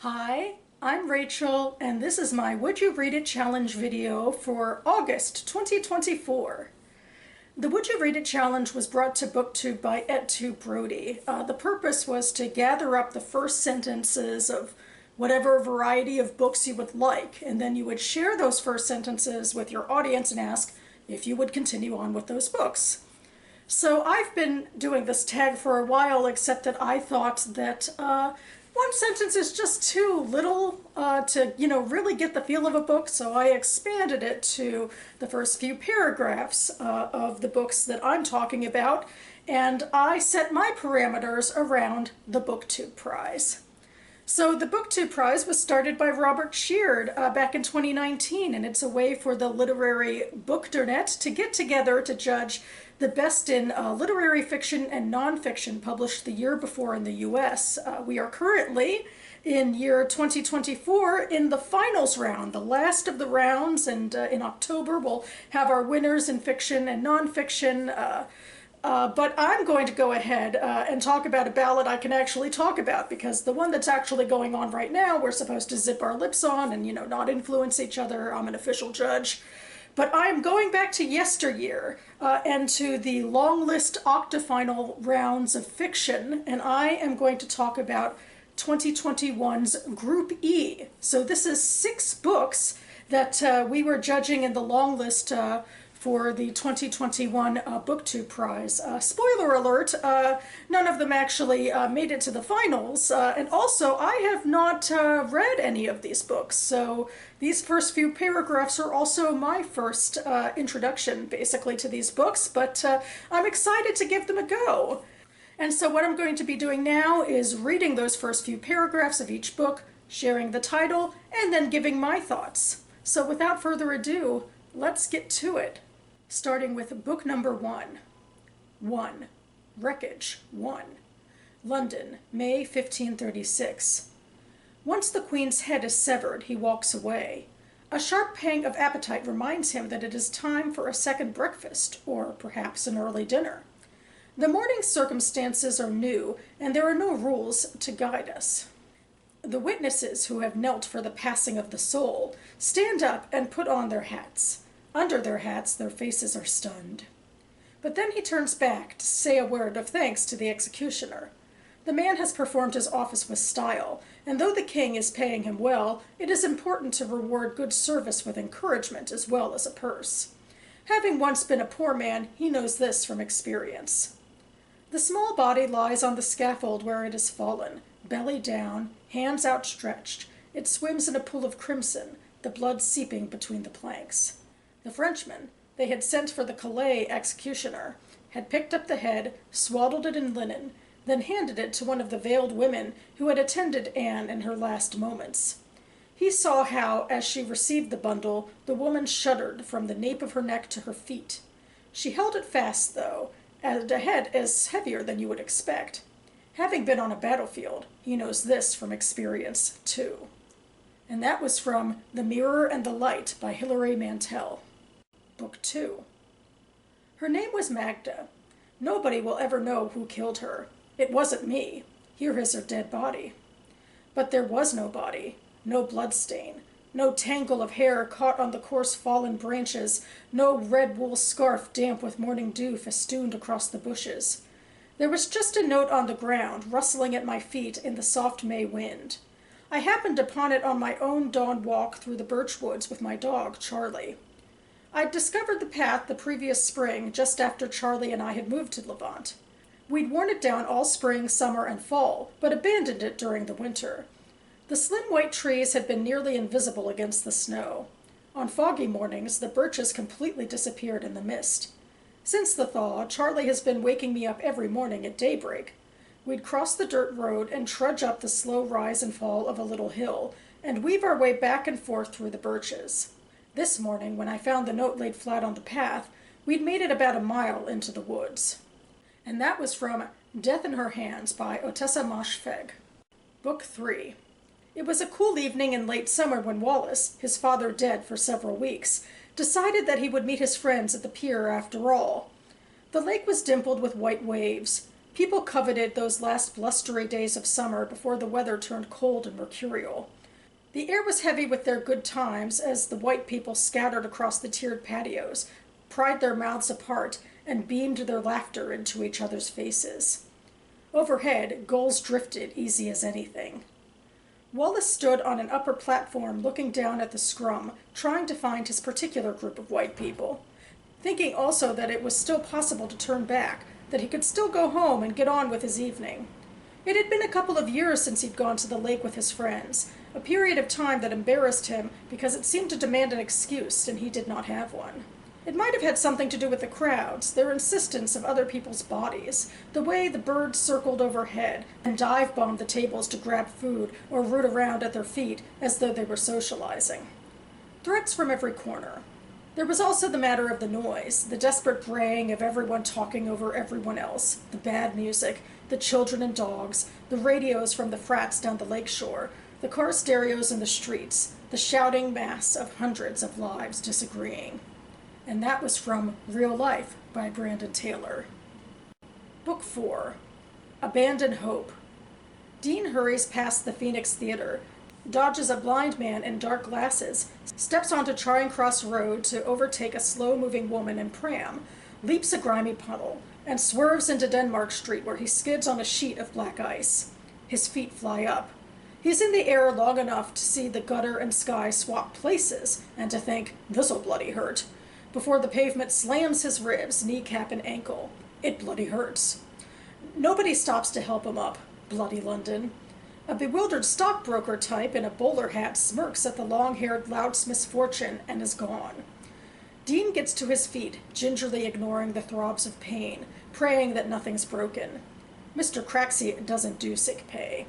Hi, I'm Rachel, and this is my Would You Read It Challenge video for August 2024. The Would You Read It Challenge was brought to BookTube by ed2 Brody. The purpose was to gather up the first sentences of whatever variety of books you would like, and then you would share those first sentences with your audience and ask if you would continue on with those books. So I've been doing this tag for a while, except that I thought that one sentence is just too little to, really get the feel of a book, so I expanded it to the first few paragraphs of the books that I'm talking about, and I set my parameters around the BookTube Prize. So the BookTube Prize was started by Robert Sheard back in 2019, and it's a way for the literary bookdernet to get together to judge the best in literary fiction and nonfiction published the year before in the US. We are currently in year 2024 in the finals round, the last of the rounds, and in October we'll have our winners in fiction and nonfiction. But I'm going to go ahead and talk about a ballad I can actually talk about, because the one that's actually going on right now, we're supposed to zip our lips on and, not influence each other. I'm an official judge. But I'm going back to yesteryear and to the long list octafinal rounds of fiction, and I am going to talk about 2021's Group E. So this is 6 books that we were judging in the long list for the 2021 BookTube Prize. Spoiler alert, none of them actually made it to the finals, and also I have not read any of these books, so these first few paragraphs are also my first introduction basically to these books, but I'm excited to give them a go. And so what I'm going to be doing now is reading those first few paragraphs of each book, sharing the title, and then giving my thoughts. So without further ado, let's get to it. Starting with book number 1. 1. Wreckage 1. London, May 1536. Once the Queen's head is severed, he walks away. A sharp pang of appetite reminds him that it is time for a second breakfast, or perhaps an early dinner. The morning's circumstances are new, and there are no rules to guide us. The witnesses who have knelt for the passing of the soul stand up and put on their hats. Under their hats, their faces are stunned. But then he turns back to say a word of thanks to the executioner. The man has performed his office with style, and though the king is paying him well, it is important to reward good service with encouragement as well as a purse. Having once been a poor man, he knows this from experience. The small body lies on the scaffold where it has fallen, belly down, hands outstretched. It swims in a pool of crimson, the blood seeping between the planks. The Frenchman they had sent for the Calais executioner had picked up the head, swaddled it in linen, then handed it to one of the veiled women who had attended Anne in her last moments. He saw how, as she received the bundle, the woman shuddered from the nape of her neck to her feet. She held it fast, though, and a head is heavier than you would expect. Having been on a battlefield, he knows this from experience, too. And that was from The Mirror and the Light by Hilary Mantel. Book 2. Her name was Magda. Nobody will ever know who killed her. It wasn't me. Here is her dead body. But there was no body, no bloodstain, no tangle of hair caught on the coarse fallen branches, no red wool scarf damp with morning dew festooned across the bushes. There was just a note on the ground, rustling at my feet in the soft May wind. I happened upon it on my own dawn walk through the birch woods with my dog, Charlie. I'd discovered the path the previous spring, just after Charlie and I had moved to Levant. We'd worn it down all spring, summer, and fall, but abandoned it during the winter. The slim white trees had been nearly invisible against the snow. On foggy mornings, the birches completely disappeared in the mist. Since the thaw, Charlie has been waking me up every morning at daybreak. We'd cross the dirt road and trudge up the slow rise and fall of a little hill, and weave our way back and forth through the birches. This morning, when I found the note laid flat on the path, we'd made it about a mile into the woods. And that was from Death in Her Hands by Ottessa Moshfegh. Book 3. It was a cool evening in late summer when Wallace, his father dead for several weeks, decided that he would meet his friends at the pier after all. The lake was dimpled with white waves. People coveted those last blustery days of summer before the weather turned cold and mercurial. The air was heavy with their good times as the white people scattered across the tiered patios, pried their mouths apart, and beamed their laughter into each other's faces. Overhead, gulls drifted easy as anything. Wallace stood on an upper platform looking down at the scrum, trying to find his particular group of white people, thinking also that it was still possible to turn back, that he could still go home and get on with his evening. It had been a couple of years since he'd gone to the lake with his friends, a period of time that embarrassed him because it seemed to demand an excuse and he did not have one. It might have had something to do with the crowds, their insistence of other people's bodies, the way the birds circled overhead and dive-bombed the tables to grab food or root around at their feet as though they were socializing. Threats from every corner. There was also the matter of the noise, the desperate braying of everyone talking over everyone else, the bad music, the children and dogs, the radios from the frats down the lakeshore, the car stereos in the streets, the shouting mass of hundreds of lives disagreeing. And that was from Real Life by Brandon Taylor. Book 4. Abandon Hope. Dean hurries past the Phoenix Theater, dodges a blind man in dark glasses, steps onto Charing Cross Road to overtake a slow-moving woman in pram, leaps a grimy puddle, and swerves into Denmark Street where he skids on a sheet of black ice. His feet fly up. He's in the air long enough to see the gutter and sky swap places and to think, this'll bloody hurt, before the pavement slams his ribs, kneecap, and ankle. It bloody hurts. Nobody stops to help him up. Bloody London. A bewildered stockbroker type in a bowler hat smirks at the long-haired loudsmith's misfortune and is gone. Dean gets to his feet, gingerly ignoring the throbs of pain, praying that nothing's broken. Mr. Craxey doesn't do sick pay.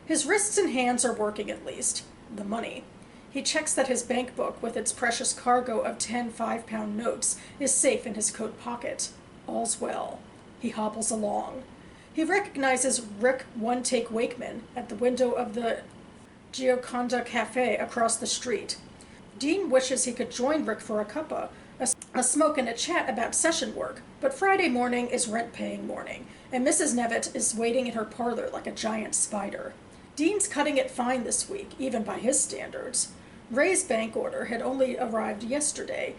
His wrists and hands are working at least. The money. He checks that his bank book, with its precious cargo of 10 5-pound notes, is safe in his coat pocket. All's well. He hobbles along. He recognizes Rick One-Take Wakeman at the window of the Gioconda Cafe across the street. Dean wishes he could join Rick for a cuppa, a smoke and a chat about session work, but Friday morning is rent-paying morning, and Mrs. Nevitt is waiting in her parlor like a giant spider. Dean's cutting it fine this week, even by his standards. Ray's bank order had only arrived yesterday,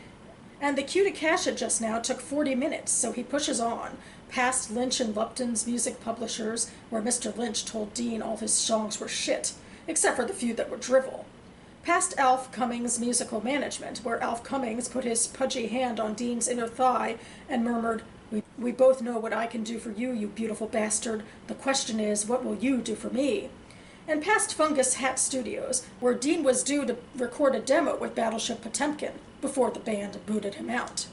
and the queue to cash it just now took 40 minutes, so he pushes on, past Lynch and Lupton's music publishers, where Mr. Lynch told Dean all his songs were shit, except for the few that were drivel. Past Alf Cummings' musical management, where Alf Cummings put his pudgy hand on Dean's inner thigh and murmured, "We both know what I can do for you, you beautiful bastard. The question is, what will you do for me?" And past Fungus Hat Studios, where Dean was due to record a demo with Battleship Potemkin before the band booted him out.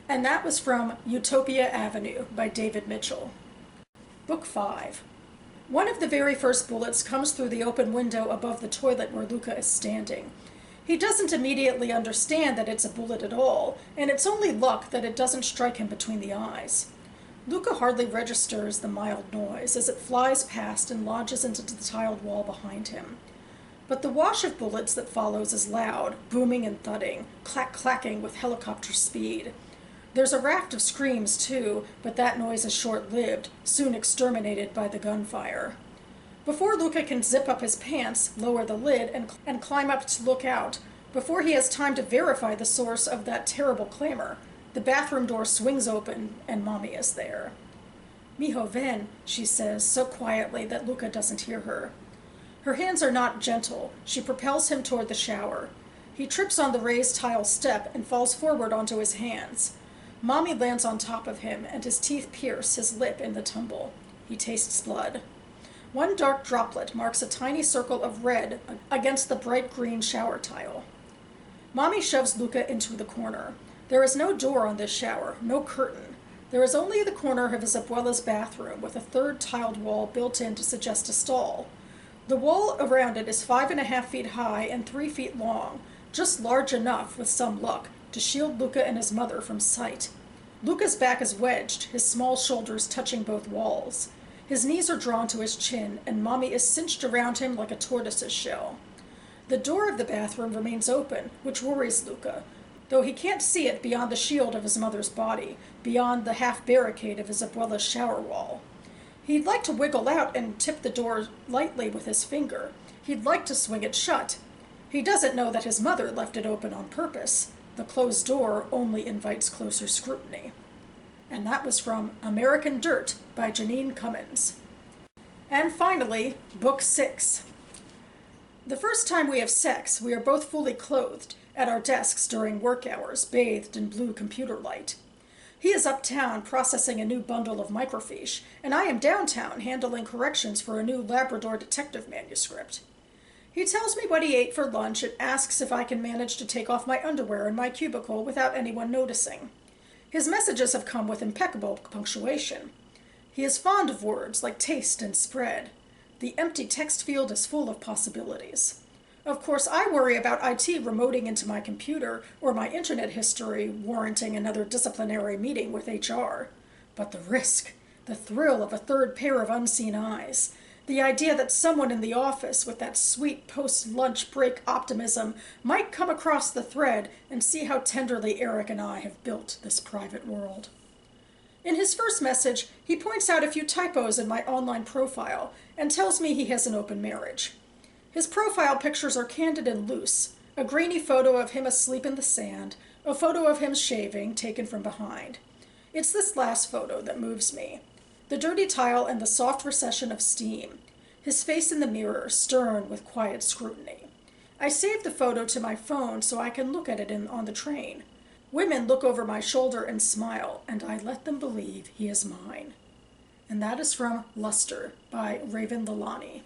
And that was from Utopia Avenue by David Mitchell. Book 5. One of the very first bullets comes through the open window above the toilet where Luca is standing. He doesn't immediately understand that it's a bullet at all, and it's only luck that it doesn't strike him between the eyes. Luca hardly registers the mild noise as it flies past and lodges into the tiled wall behind him. But the wash of bullets that follows is loud, booming and thudding, clack-clacking with helicopter speed. There's a raft of screams, too, but that noise is short-lived, soon exterminated by the gunfire. Before Luca can zip up his pants, lower the lid, and climb up to look out, before he has time to verify the source of that terrible clamor, the bathroom door swings open, and Mommy is there. "Mijo, ven," she says, so quietly that Luca doesn't hear her. Her hands are not gentle. She propels him toward the shower. He trips on the raised tile step and falls forward onto his hands. Mommy lands on top of him, and his teeth pierce his lip in the tumble. He tastes blood. One dark droplet marks a tiny circle of red against the bright green shower tile. Mommy shoves Luca into the corner. There is no door on this shower, no curtain. There is only the corner of his abuela's bathroom, with a third tiled wall built in to suggest a stall. The wall around it is 5.5 feet high and 3 feet long, just large enough, with some luck, to shield Luca and his mother from sight. Luca's back is wedged, his small shoulders touching both walls. His knees are drawn to his chin, and Mommy is cinched around him like a tortoise's shell. The door of the bathroom remains open, which worries Luca, though he can't see it beyond the shield of his mother's body, beyond the half-barricade of his abuela's shower wall. He'd like to wiggle out and tip the door lightly with his finger. He'd like to swing it shut. He doesn't know that his mother left it open on purpose. The closed door only invites closer scrutiny. And that was from American Dirt by Janine Cummins. And finally, Book 6. The first time we have sex, we are both fully clothed, at our desks during work hours, bathed in blue computer light. He is uptown processing a new bundle of microfiche, and I am downtown handling corrections for a new Labrador detective manuscript. He tells me what he ate for lunch and asks if I can manage to take off my underwear in my cubicle without anyone noticing. His messages have come with impeccable punctuation. He is fond of words like taste and spread. The empty text field is full of possibilities. Of course, I worry about IT remoting into my computer or my internet history warranting another disciplinary meeting with HR. But the risk, the thrill of a third pair of unseen eyes, the idea that someone in the office with that sweet post-lunch break optimism might come across the thread and see how tenderly Eric and I have built this private world. In his first message, he points out a few typos in my online profile and tells me he has an open marriage. His profile pictures are candid and loose, a grainy photo of him asleep in the sand, a photo of him shaving, taken from behind. It's this last photo that moves me. The dirty tile and the soft recession of steam. His face in the mirror, stern with quiet scrutiny. I saved the photo to my phone so I can look at it on the train. Women look over my shoulder and smile, and I let them believe he is mine. And that is from Luster by Raven Lalani.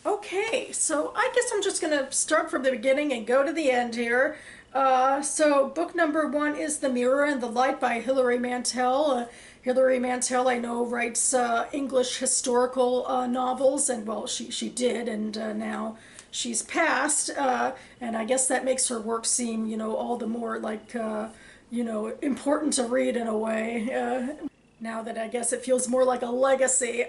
Okay, so I guess I'm just going to start from the beginning and go to the end here. So book number 1 is The Mirror and the Light by Hilary Mantel. Hilary Mantel, I know, writes English historical novels, and well, she did, and now she's passed, and I guess that makes her work seem, all the more like, important to read in a way, now that I guess it feels more like a legacy.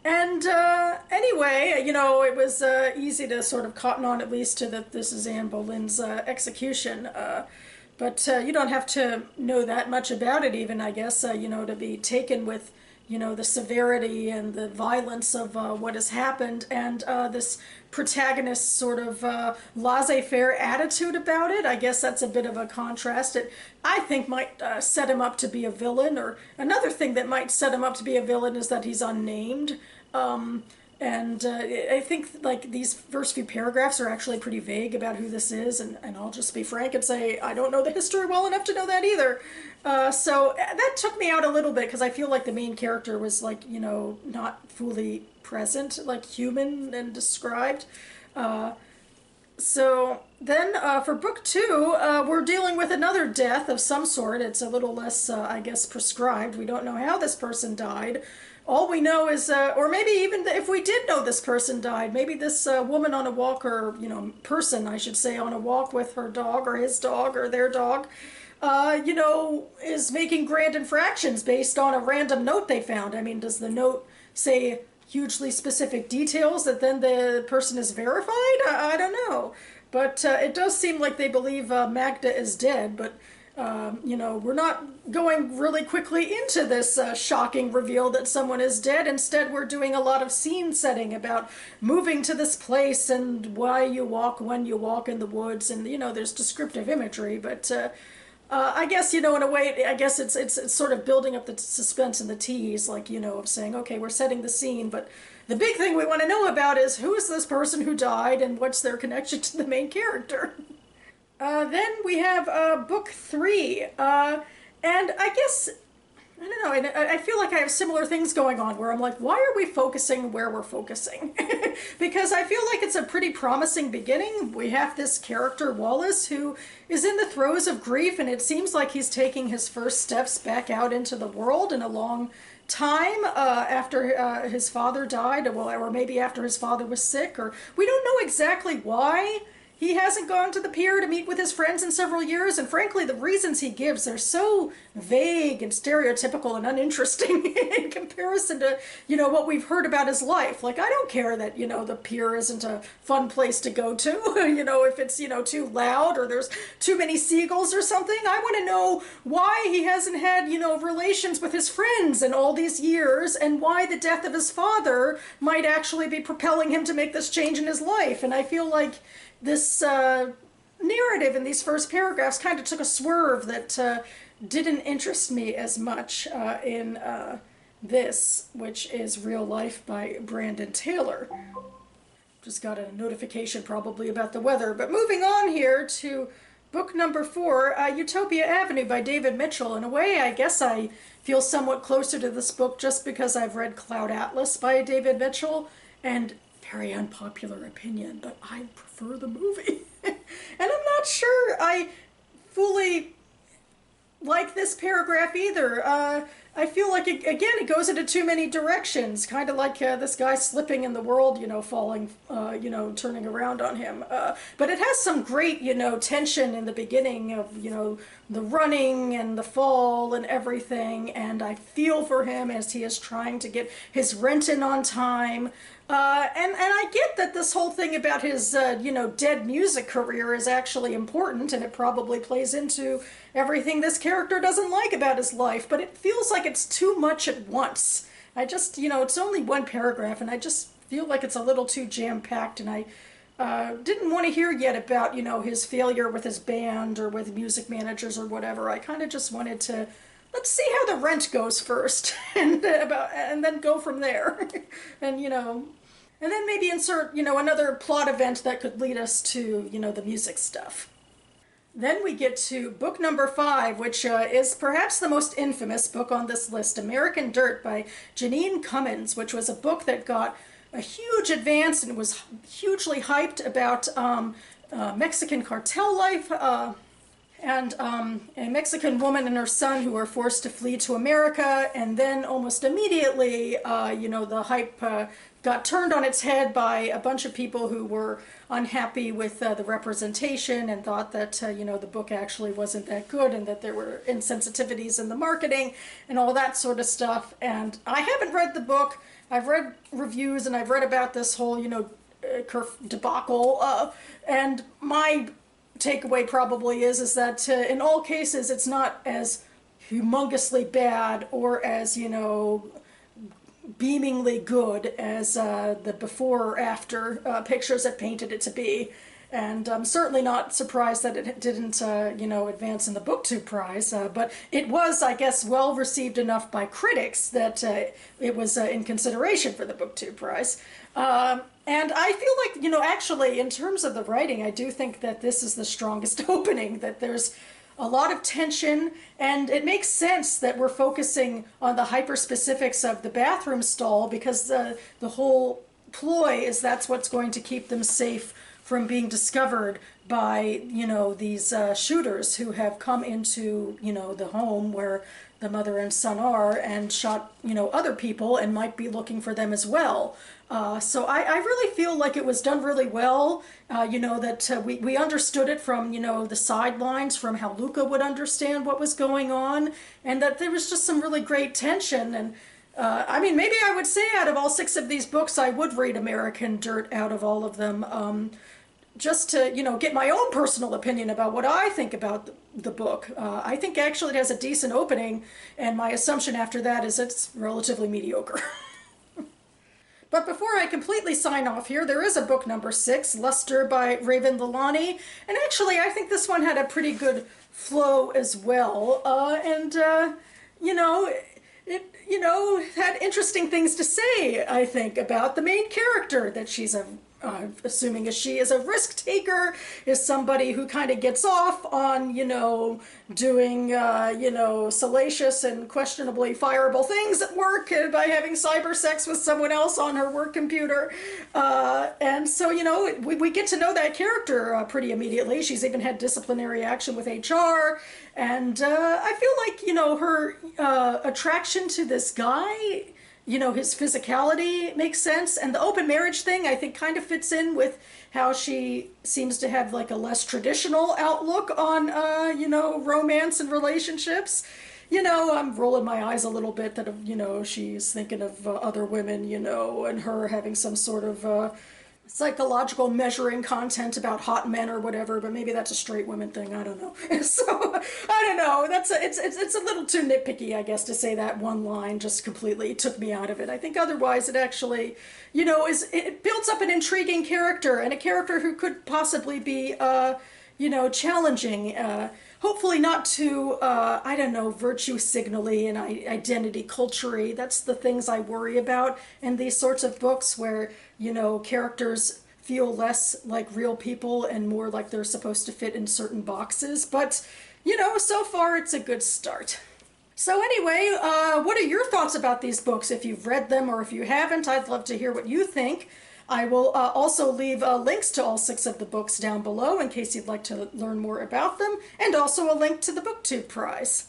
Anyway, it was easy to sort of cotton on at least to that this is Anne Boleyn's execution. But you don't have to know that much about it even, I guess, to be taken with, the severity and the violence of what has happened, and this protagonist's sort of laissez-faire attitude about it. I guess that's a bit of a contrast. It, I think, might set him up to be a villain, or another thing that might set him up to be a villain is that he's unnamed. And I think, like, these first few paragraphs are actually pretty vague about who this is, and I'll just be frank and say I don't know the history well enough to know that either. So that took me out a little bit, because I feel like the main character was, like, not fully present, like human and described. So then for book 2, we're dealing with another death of some sort. It's a little less, I guess, prescribed. We don't know how this person died. All we know is, or maybe even if we did know this person died, maybe this woman on a walk, or, person, I should say, on a walk with her dog, or his dog, or their dog, is making grand infractions based on a random note they found. I mean, does the note say hugely specific details that then the person is verified? I don't know. But it does seem like they believe Magda is dead, but we're not going really quickly into this shocking reveal that someone is dead. Instead, we're doing a lot of scene setting about moving to this place and why you walk when you walk in the woods, and there's descriptive imagery, but I guess, in a way, I guess it's sort of building up the suspense and the tease, like, of saying, okay, we're setting the scene, but the big thing we want to know about is who is this person who died and what's their connection to the main character. Then we have book 3, and I guess, I don't know, and I feel like I have similar things going on where I'm like, why are we focusing where we're focusing? Because I feel like it's a pretty promising beginning. We have this character, Wallace, who is in the throes of grief, and it seems like he's taking his first steps back out into the world in a long time after his father died, or maybe after his father was sick, or we don't know exactly why he hasn't gone to the pier to meet with his friends in several years, and frankly, the reasons he gives are so vague and stereotypical and uninteresting in comparison to, what we've heard about his life. Like, I don't care that, the pier isn't a fun place to go to, if it's, too loud or there's too many seagulls or something. I want to know why he hasn't had, relations with his friends in all these years, and why the death of his father might actually be propelling him to make this change in his life. And I feel like this narrative in these first paragraphs kind of took a swerve that didn't interest me as much in this, which is Real Life by Brandon Taylor. Just got a notification probably about the weather. But moving on here to book number 4, Utopia Avenue by David Mitchell. In a way, I guess I feel somewhat closer to this book just because I've read Cloud Atlas by David Mitchell, and very unpopular opinion, but I prefer the movie. And I'm not sure I fully like this paragraph either. I feel like, it goes into too many directions, kind of like this guy slipping in the world, falling, turning around on him. But it has some great, tension in the beginning of, the running and the fall and everything, and I feel for him as he is trying to get his rent in on time. And I get that this whole thing about his, dead music career is actually important, and it probably plays into everything this character doesn't like about his life, but it feels like it's too much at once. I just, it's only one paragraph, and I just feel like it's a little too jam-packed, and I didn't want to hear yet about, his failure with his band or with music managers or whatever. I kind of just wanted to, let's see how the rent goes first, and then go from there. And then maybe insert, another plot event that could lead us to, the music stuff. Then we get to book number 5, which is perhaps the most infamous book on this list, American Dirt by Janine Cummins, which was a book that got a huge advance and was hugely hyped about Mexican cartel life, and a Mexican woman and her son who were forced to flee to America, and then almost immediately, the hype got turned on its head by a bunch of people who were unhappy with the representation and thought that, the book actually wasn't that good and that there were insensitivities in the marketing and all that sort of stuff. And I haven't read the book. I've read reviews and I've read about this whole, Kerf debacle, and my takeaway probably is that in all cases it's not as humongously bad or as, beamingly good as the before or after pictures have painted it to be. And I'm certainly not surprised that it didn't, advance in the BookTube prize, but it was, I guess, well received enough by critics that it was in consideration for the BookTube prize. And I feel like, actually, in terms of the writing, I do think that this is the strongest opening, that there's a lot of tension, and it makes sense that we're focusing on the hyper-specifics of the bathroom stall, because the whole ploy is that's what's going to keep them safe from being discovered by, these shooters who have come into, the home where the mother and son are and shot, other people and might be looking for them as well. So I really feel like it was done really well, that we understood it from, the sidelines, from how Luca would understand what was going on, and that there was just some really great tension. And I mean, maybe I would say out of all 6 of these books, I would read American Dirt out of all of them, just to, get my own personal opinion about what I think about the book. I think actually it has a decent opening, and my assumption after that is it's relatively mediocre. But before I completely sign off here, there is a book number 6, Luster by Raven Lalani, and actually I think this one had a pretty good flow as well, it had interesting things to say, I think, about the main character, that she's assuming she is a risk taker, is somebody who kind of gets off on, doing, salacious and questionably fireable things at work by having cyber sex with someone else on her work computer. And so, we get to know that character pretty immediately. She's even had disciplinary action with HR. And I feel like, her attraction to this guy you know, his physicality makes sense. And the open marriage thing, I think, kind of fits in with how she seems to have like a less traditional outlook on, you know, romance and relationships. You know, I'm rolling my eyes a little bit that, you know, she's thinking of other women, you know, and her having some sort of psychological measuring content about hot men or whatever, but maybe that's a straight women thing. I don't know. So I don't know. It's a little too nitpicky, I guess, to say that one line just completely took me out of it. I think otherwise it actually, you know, it builds up an intriguing character and a character who could possibly be, you know, challenging. Hopefully not too, I don't know, virtue signally and identity culture-y. That's the things I worry about in these sorts of books where, you know, characters feel less like real people and more like they're supposed to fit in certain boxes. But, you know, so far it's a good start. So anyway, what are your thoughts about these books? If you've read them or if you haven't, I'd love to hear what you think. I will also leave links to all 6 of the books down below in case you'd like to learn more about them, and also a link to the BookTube prize.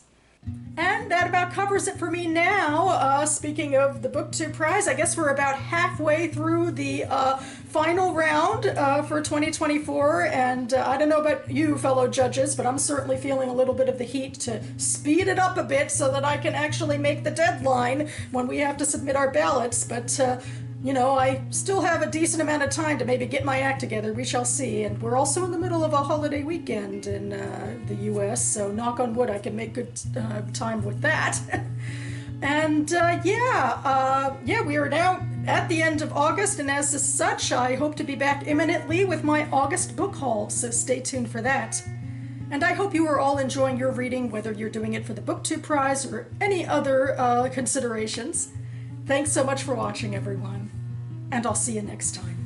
And that about covers it for me now. Speaking of the BookTube prize, I guess we're about halfway through the final round for 2024, and I don't know about you fellow judges, but I'm certainly feeling a little bit of the heat to speed it up a bit so that I can actually make the deadline when we have to submit our ballots. But you know, I still have a decent amount of time to maybe get my act together. We shall see. And we're also in the middle of a holiday weekend in the US, so knock on wood, I can make good time with that. And yeah, we are now at the end of August, and as such, I hope to be back imminently with my August book haul, so stay tuned for that. And I hope you are all enjoying your reading, whether you're doing it for the BookTube prize or any other considerations. Thanks so much for watching, everyone, and I'll see you next time.